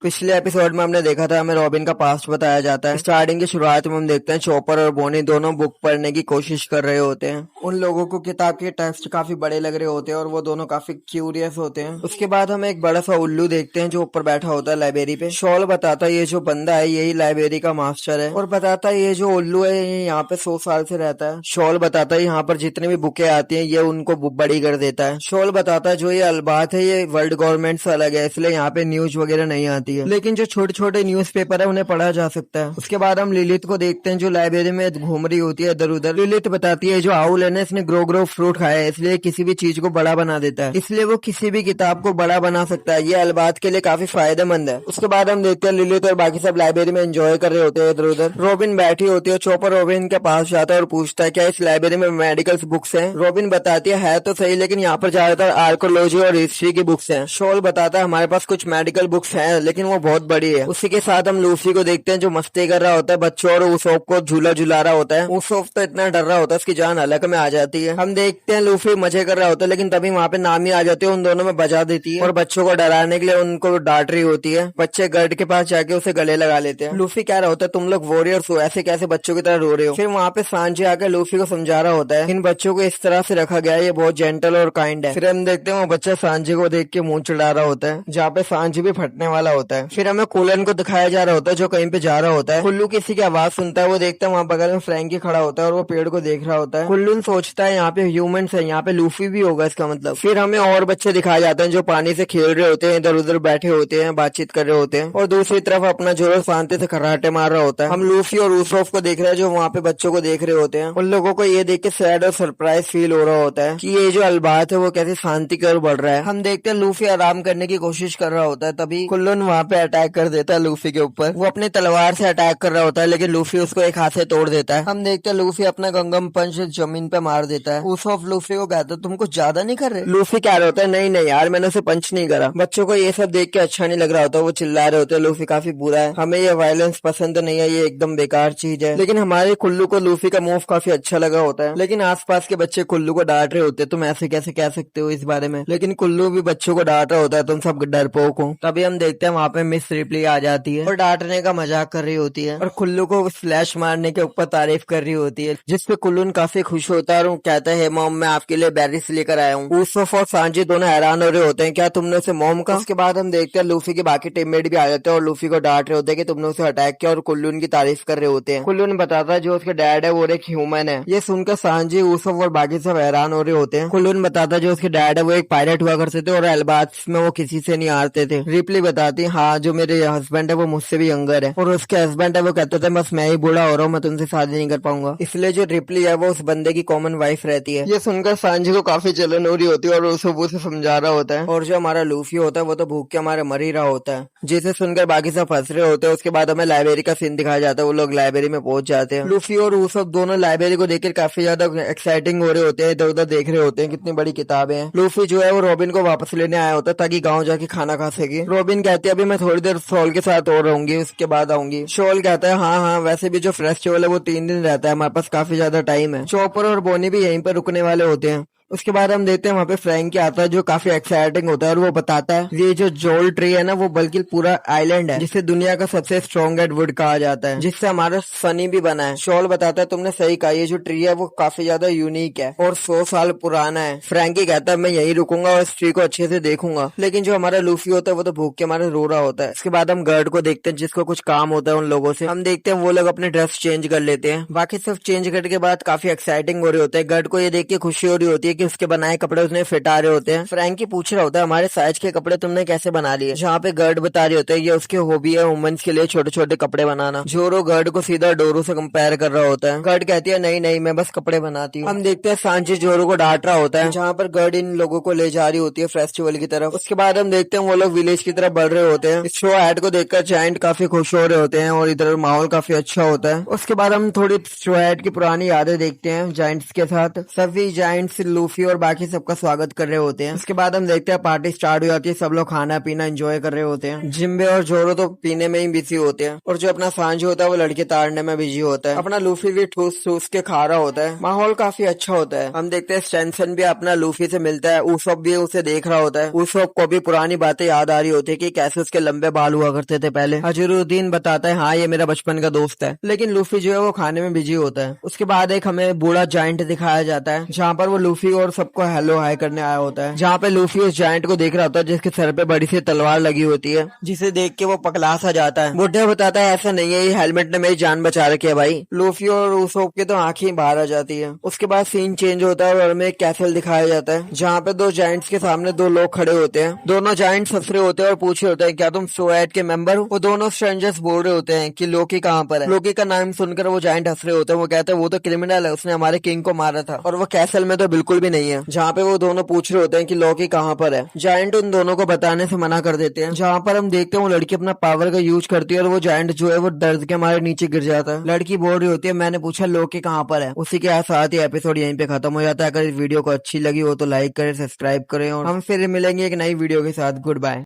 पिछले एपिसोड में हमने देखा था हमें रॉबिन का पास्ट बताया जाता है। स्टार्टिंग की शुरुआत में हम देखते हैं चॉपर और बोनी दोनों बुक पढ़ने की कोशिश कर रहे होते हैं। उन लोगों को किताब के टेक्स्ट काफी बड़े लग रहे होते हैं और वो दोनों काफी क्यूरियस होते हैं। उसके बाद हम एक बड़ा सा उल्लू देखते हैं जो ऊपर बैठा होता है लाइब्रेरी पे। शॉल बताता है ये जो बंदा है यही लाइब्रेरी का मास्टर है और बताता है ये जो उल्लू है ये यहाँ पे 100 साल से रहता है। शॉल बताता है यहाँ पर जितनी भी बुकें आती हैं ये उनको बड़ी कर देता है। शॉल बताता है जो ये अलबात है ये वर्ल्ड गवर्नमेंट से अलग है इसलिए यहाँ पे न्यूज वगैरह नहीं आती है, लेकिन जो छोटे छोटे न्यूज़पेपर है उन्हें पढ़ा जा सकता है। उसके बाद हम लिलित को देखते हैं जो लाइब्रेरी में घूम रही होती है इधर उधर। लिलित बताती है जो आउल है ना इसने ग्रो फ्रूट खाया है इसलिए किसी भी चीज को बड़ा बना देता है, इसलिए वो किसी भी किताब को बड़ा बना सकता है। ये अलबात के लिए काफी फायदेमंद है। उसके बाद हम देखते हैं लिलित और बाकी सब लाइब्रेरी में एंजॉय कर रहे होते हैं इधर उधर। रॉबिन बैठी होती है, चॉपर रॉबिन के पास जाता है और पूछता है क्या इस लाइब्रेरी में मेडिकल बुक्स हैं। रॉबिन बताती है तो सही लेकिन यहाँ पर ज्यादातर आर्कोलॉजी और हिस्ट्री की बुक्स हैं। शॉल बताता है हमारे पास कुछ मेडिकल बुक्स हैं लेकिन वो बहुत बड़ी है। उसी के साथ हम लूफी को देखते हैं जो मस्ती कर रहा होता है बच्चों और उसोप को झूला झुला रहा होता है। उसोप तो इतना डर रहा होता है उसकी जान हलक में आ जाती है। हम देखते हैं लूफी मजे कर रहा होता है लेकिन तभी वहाँ पे नामी आ जाती है, उन दोनों में बजा देती है और बच्चों को डराने के लिए उनको डांट रही होती है। बच्चे गर्ड के पास जाके उसे गले लगा लेते हैं। लूफी कह रहा होता है तुम लोग वॉरियर्स हो, ऐसे कैसे बच्चों की तरह रो रहे हो। फिर वहाँ पे सांजी आकर लूफी को समझा रहा होता है इन बच्चों को इस तरह से रखा गया है, ये बहुत जेंटल और काइंड है। फिर हम देखते हैं वो बच्चा सांजी को देख के मुंह चढ़ा रहा होता है जहाँ पे सांजी भी फटने वाला होता है। फिर हमें कुलन को दिखाया जा रहा होता है जो कहीं पे जा रहा होता है। कुल्लू किसी की आवाज सुनता है, वो देखता है वहाँ बगल में फ्रैंकी खड़ा होता है और वो पेड़ को देख रहा होता है। कुल्लू सोचता है यहाँ पे ह्यूमंस है, यहाँ पे लूफी भी होगा इसका मतलब। फिर हमें और बच्चे दिखाए जाते हैं जो पानी से खेल रहे होते हैं, इधर उधर बैठे होते हैं, बातचीत कर रहे होते हैं और दूसरी तरफ अपना जोर शांति से खर्राटे मार रहा होता है। हम लूफी और ऊसोफ को देख रहे हैं जो वहाँ पे बच्चों को देख रहे होते हैं। उन लोगों को ये देख के सैड और सरप्राइज फील हो रहा होता है कि ये जो अलबात है वो कैसे शांति की ओर बढ़ रहा है। हम देखते हैं लूफी आराम करने की कोशिश कर रहा होता है, तभी कुल्लू वहाँ पे अटैक कर देता है लूफी के ऊपर। वो अपनी तलवार से अटैक कर रहा होता है लेकिन लूफी उसको एक हाथ से तोड़ देता है। हम देखते हैं लूफी अपना गंगम पंच जमीन पे मार देता है। उसोफ लूफी को कहता है तुम कुछ ज्यादा नहीं कर रहे। लूफी कह रहा होता है नहीं नहीं यार मैंने उसे पंच नहीं करा। बच्चों को ये सब देख के अच्छा नहीं लग रहा होता, वो चिल्ला रहे होते हैं लूफी काफी बुरा है, हमें ये वायलेंस पसंद नहीं है, ये एकदम बेकार चीज है। लेकिन हमारे कुल्लू को लूफी का मूव काफी अच्छा लगा होता है। लेकिन आसपास के बच्चे कुल्लू को डांट रहे होते हैं तुम ऐसे कैसे कह सकते हो इस बारे में। लेकिन कुल्लू भी बच्चों को डांट रहा होता है तुम सब डरपोक हो। तभी हम देखते हैं वहाँ पे मिस रिप्ली आ जाती है और डांटने का मजाक कर रही होती है और कुल्लू को स्लैश मारने के ऊपर तारीफ कर रही होती है, जिसपे कुल्लू काफी खुश होता है और कहता है मॉम मैं आपके लिए बेरीज लेकर आया हूँ। ऊसफ और सांजी दोनों हैरान हो रहे होते हैं क्या तुमने उसे मॉम का। उसके बाद हम देखते हैं लूफी के बाकी टीममेट भी आ जाते हैं और लूफी को डांट रहे होते हैं कि तुमने उसे अटैक किया और कुल्लू की तारीफ कर रहे होते हैं। कुल्लू बताता है जो उसके डैड है वो एक ह्यूमन है। ये सुनकर सांजी ऊसफ और बाकी सब हैरान हो रहे होते हैं। कुल्लू बताता है जो उसके डैड है वो एक पायलट हुआ करते थे और अलबात में वो किसी से नहीं हारते थे। रिप्ली बताती हाँ जो मेरे हस्बैंड है वो मुझसे भी यंगर है और उसके हस्बैंड है वो कहते थे बस मैं ही बूढ़ा हो रहा हूँ मैं तुमसे शादी नहीं कर पाऊंगा, इसलिए जो रिप्ली है वो उस बंदे की कॉमन वाइफ रहती है। ये सुनकर सांजी को काफी जलन हो रही होती है और उसे समझा रहा होता है और जो हमारा लूफी होता है वो तो भूख के हमारे मर ही रहा होता है, जिसे सुनकर बाकी सब फंस रहे होते हैं। उसके बाद हमें लाइब्रेरी का सीन दिखाया जाता है, वो लोग लाइब्रेरी में पहुंच जाते हैं। लूफी और ऊसफ दोनों लाइब्रेरी को देखकर काफी ज्यादा एक्साइटिंग हो रहे होते हैं, इधर उधर देख रहे होते हैं कितनी बड़ी किताबें हैं। लूफी जो है वो रॉबिन को वापस लेने आया होता है ताकि गाँव जाके खाना खा सके। रॉबिन कहती है अभी मैं थोड़ी देर शॉल के साथ और रहूंगी उसके बाद आऊंगी। शॉल कहता है हाँ वैसे भी जो फेस्टिवल है वो 3 दिन रहता है, हमारे पास काफी ज्यादा टाइम है। चॉपर और बोनी भी यहीं पर रुकने वाले होते हैं। उसके बाद हम देखते हैं वहाँ पे फ्रैंकी आता है जो काफी एक्साइटिंग होता है और वो बताता है ये जो जोल ट्री है ना वो बल्कि पूरा आइलैंड है जिसे दुनिया का सबसे स्ट्रॉन्गेस्ट वुड कहा जाता है, जिससे हमारा सनी भी बना है। शॉल बताता है तुमने सही कहा ये जो ट्री है वो काफी ज्यादा यूनिक है और 100 साल पुराना है। फ्रैंकी कहता है मैं यही रुकूंगा और इस ट्री को अच्छे से देखूंगा, लेकिन जो हमारा लूफी होता है वो तो भूख के हमारे रो रहा होता है। इसके बाद हम गर्ड को देखते हैं जिसको कुछ काम होता है उन लोगों से। हम देखते हैं वो लोग अपने ड्रेस चेंज कर लेते हैं, बाकी सब चेंज करने के बाद काफी एक्साइटिंग हो रहे होते हैं। गर्ड को ये देख के खुशी हो रही होती है कि उसके बनाए कपड़े उसने फिट आ रहे होते हैं। फ्रैंकी पूछ रहा होता है हमारे साइज के कपड़े तुमने कैसे बना लिए, जहाँ पे गर्ड बता रहे होते हैं ये उसकी हॉबी है वुमेन्स के लिए छोटे छोटे कपड़े बनाना। जोरो गर्ड को सीधा डोरो से कंपेयर कर रहा होता है। गर्ड कहती है नहीं नहीं मैं बस कपड़े बनाती हूँ। हम देखते हैं सांची जोरो को डांट रहा होता है जहाँ पर गर्ड इन लोगों को ले जा रही होती है फेस्टिवल की तरफ। उसके बाद हम देखते हैं वो लोग विलेज की तरफ बढ़ रहे होते हैं। इस शो एड को देखकर जायंट काफी खुश हो रहे होते हैं और इधर माहौल काफी अच्छा होता है। उसके बाद हम थोड़ी शो एड की पुरानी यादें देखते हैं जायंट्स के साथ। सभी जायंट्स लूफी और बाकी सबका स्वागत कर रहे होते हैं। उसके बाद हम देखते हैं पार्टी स्टार्ट हो जाती है, सब लोग खाना पीना एंजॉय कर रहे होते हैं। जिम्बे और जोरो तो पीने में ही बिजी होते हैं और जो अपना सांजी होता है वो लड़के ताड़ने में बिजी होता है। अपना लूफी भी ठूस ठूस के खा रहा होता है। माहौल काफी अच्छा होता है। हम देखते हैं स्टेंसन भी अपना लूफी से मिलता है, उसॉप भी उसे देख रहा होता है। उसॉप को भी पुरानी बातें याद आ रही होती है कि कैसे उसके लंबे बाल हुआ करते थे पहले। अजरुद्दीन बताता है हाँ ये मेरा बचपन का दोस्त है, लेकिन लूफी जो है वो खाने में बिजी होता है। उसके बाद एक हमें बूढ़ा जाइंट दिखाया जाता है जहाँ पर वो लूफी और सबको हेलो हाय करने आया होता है। जहाँ पे लूफी उस जाइंट को देख रहा होता है जिसके सर पे बड़ी सी तलवार लगी होती है, जिसे देख के वो पकला सा जाता है। बुढ़ा बताता है ऐसा नहीं है, ये हेलमेट ने मेरी जान बचा रखी है भाई। लूफी और उसॉप की तो आंखें बाहर आ जाती है। उसके बाद सीन चेंज होता है और हमें एक कैसल दिखाया जाता है जहाँ पे दो जाइंट्स के सामने दो लोग खड़े होते हैं। दोनों जाइंट्स हंस रहे होते हैं और पूछ रहे होते हैं क्या तुम सोएट के मेंबर हो। वो दोनों स्ट्रेंजर्स बोल रहे होते हैं कि लोकी कहाँ पर है। लोकी का नाम सुनकर वो जाइंट हंस रहे होते हैं। वो कहते हैं वो तो क्रिमिनल है, उसने हमारे किंग को मारा था और वो कैसल में तो बिल्कुल भी नहीं है। जहाँ पे वो दोनों पूछ रहे होते हैं कि लोकी कहाँ पर है। जाइंट उन दोनों को बताने से मना कर देते हैं। जहाँ पर हम देखते हैं वो लड़की अपना पावर का यूज करती है और वो जाइंट जो है वो दर्द के मारे नीचे गिर जाता है। लड़की बोल रही होती है मैंने पूछा लोकी कहाँ पर है। उसी के साथ ही एपिसोड यहीं पे खत्म हो जाता है। अगर इस वीडियो को अच्छी लगी हो तो लाइक करें, सब्सक्राइब करें और हम फिर मिलेंगे एक नई वीडियो के साथ। Good bye.